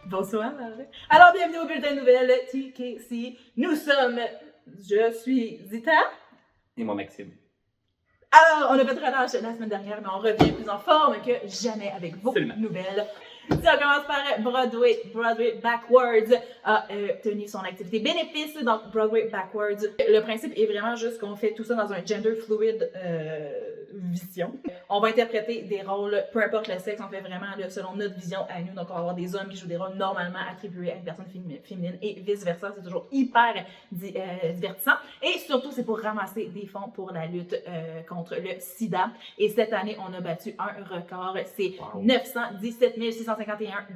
Bonsoir. Alors, bienvenue au bulletin de nouvelles TKC. Je suis Zita. Et moi, Maxime. Alors, on a fait relâche la semaine dernière, mais on revient plus en forme que jamais avec vos nouvelles. Si on commence par Broadway Backwards a tenu son activité bénéfice, donc Broadway Backwards. Le principe est vraiment juste qu'on fait tout ça dans un gender fluid vision. On va interpréter des rôles, peu importe le sexe, on fait vraiment selon notre vision à nous. Donc on va avoir des hommes qui jouent des rôles normalement attribués à une personne féminine et vice-versa. C'est toujours hyper divertissant. Et surtout, c'est pour ramasser des fonds pour la lutte contre le sida. Et cette année, on a battu un record. C'est 917 651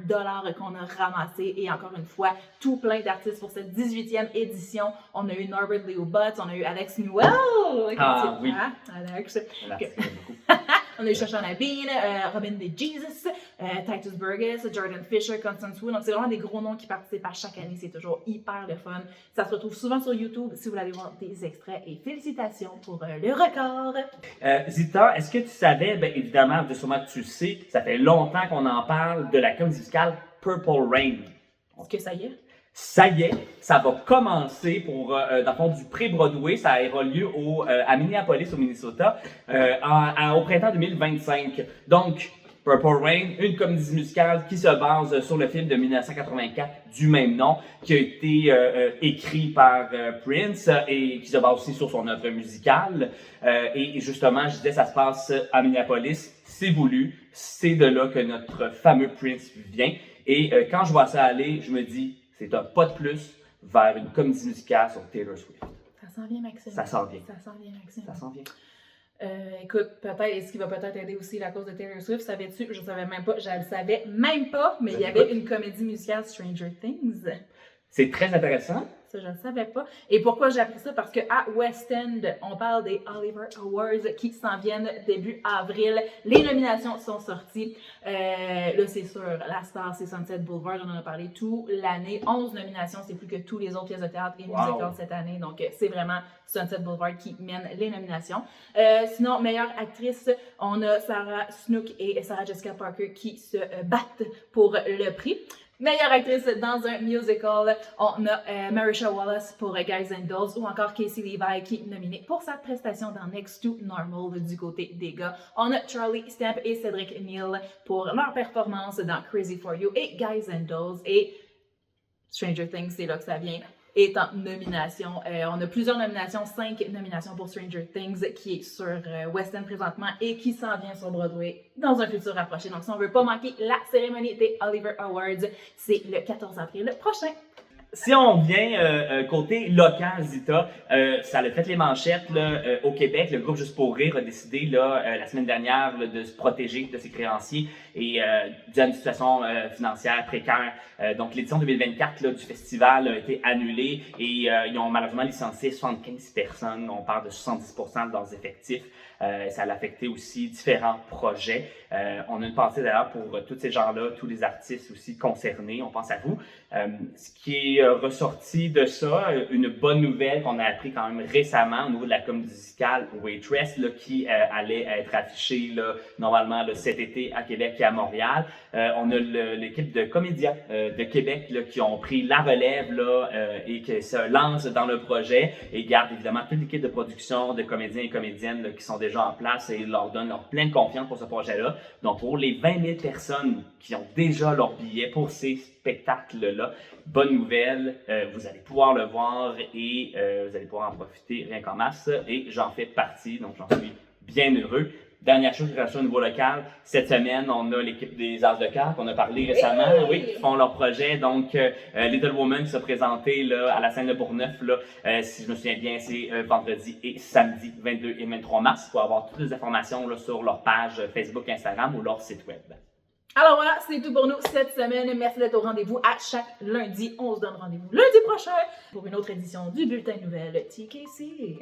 $ qu'on a ramassé. Et encore une fois, tout plein d'artistes pour cette 18e édition. On a eu Norbert Leo Butts, on a eu Alex Newell. Ah oui. Alex. Merci beaucoup. On a eu Shoshana Bean, Robin DeJesus, Titus Burgess, Jordan Fisher, Constance Wu. Donc, c'est vraiment des gros noms qui participent à chaque année. C'est toujours hyper le fun. Ça se retrouve souvent sur YouTube si vous voulez aller voir des extraits. Et félicitations pour le record. Zita, est-ce que tu savais, bien évidemment, sûrement que tu le sais, ça fait longtemps qu'on en parle de la comédie musicale Purple Rain. Est-ce que ça y est? Ça y est, ça va commencer pour, dans le fond, du pré-Broadway. Ça aura lieu à Minneapolis, au Minnesota, au printemps 2025. Donc, Purple Rain, une comédie musicale qui se base sur le film de 1984 du même nom, qui a été écrit par Prince et qui se base aussi sur son œuvre musicale. Et justement, je disais, ça se passe à Minneapolis. C'est voulu. C'est de là que notre fameux Prince vient. Et quand je vois ça aller, je me dis, c'est un pas de plus vers une comédie musicale sur Taylor Swift. Ça s'en vient, Maxime. Ça s'en vient. Ça s'en vient, Maxime. Ça s'en vient. Écoute, peut-être, ce qui va peut-être aider aussi la cause de Taylor Swift, savais-tu? Je ne savais même pas, je le savais même pas, mais il y avait une comédie musicale Stranger Things. C'est très intéressant. Ça, je ne savais pas. Et pourquoi j'ai appris ça? Parce qu'à West End, on parle des Oliver Awards qui s'en viennent début avril. Les nominations sont sorties. Là, c'est sûr, la star, c'est Sunset Boulevard. On en a parlé toute l'année. 11 nominations, c'est plus que tous les autres pièces de théâtre et musicales cette année. Donc, c'est vraiment Sunset Boulevard qui mène les nominations. Sinon, meilleure actrice, on a Sarah Snook et Sarah Jessica Parker qui se battent pour le prix. Meilleure actrice dans un musical, on a Marisha Wallace pour Guys and Dolls ou encore Casey Levi qui est nominée pour sa prestation dans Next to Normal du côté des gars. On a Charlie Stamp et Cedric Neal pour leur performance dans Crazy for You et Guys and Dolls. Et Stranger Things, c'est là que ça vient, est en nomination. On a plusieurs nominations, 5 nominations pour Stranger Things qui est sur West End présentement et qui s'en vient sur Broadway dans un futur rapproché. Donc si on ne veut pas manquer la cérémonie des Oliver Awards, c'est le 14 avril prochain. Si on vient côté local, Zita, ça a fait les manchettes là, au Québec. Le groupe Juste pour rire a décidé là, la semaine dernière là, de se protéger de ses créanciers et dû à une situation financière précaire. Donc l'édition 2024 là, du festival a été annulée et ils ont malheureusement licencié 75 personnes. On parle de 70% de leurs effectifs. Ça a affecté aussi différents projets. On a une pensée d'ailleurs pour tous ces gens-là, tous les artistes aussi concernés. On pense à vous. Ce qui est ressorti de ça, une bonne nouvelle qu'on a appris quand même récemment au niveau de la comédie musicale Waitress, là, qui allait être affichée là, normalement là, cet été à Québec et à Montréal. On a l'équipe de comédiens de Québec là, qui ont pris la relève là, et qui se lancent dans le projet et gardent évidemment toute l'équipe de production de comédiens et comédiennes là, qui sont déjà en place et leur donnent leur pleine confiance pour ce projet-là. Donc pour les 20 000 personnes qui ont déjà leur billet pour ces spectacles-là, bonne nouvelle, vous allez pouvoir le voir et vous allez pouvoir en profiter rien qu'en masse et j'en fais partie, donc j'en suis bien heureux. Dernière chose qui reste au niveau local, cette semaine, on a l'équipe des As de cœur qu'on a parlé récemment, qui font leur projet. Donc, Little Woman qui s'est présenté là, à la scène de Bourgneuf, là, si je me souviens bien, c'est vendredi et samedi 22 et 23 mars. Il faut avoir toutes les informations là, sur leur page Facebook, Instagram ou leur site web. Alors voilà, c'est tout pour nous cette semaine. Merci d'être au rendez-vous à chaque lundi. On se donne rendez-vous lundi prochain pour une autre édition du Bulletin de Nouvelles TKC.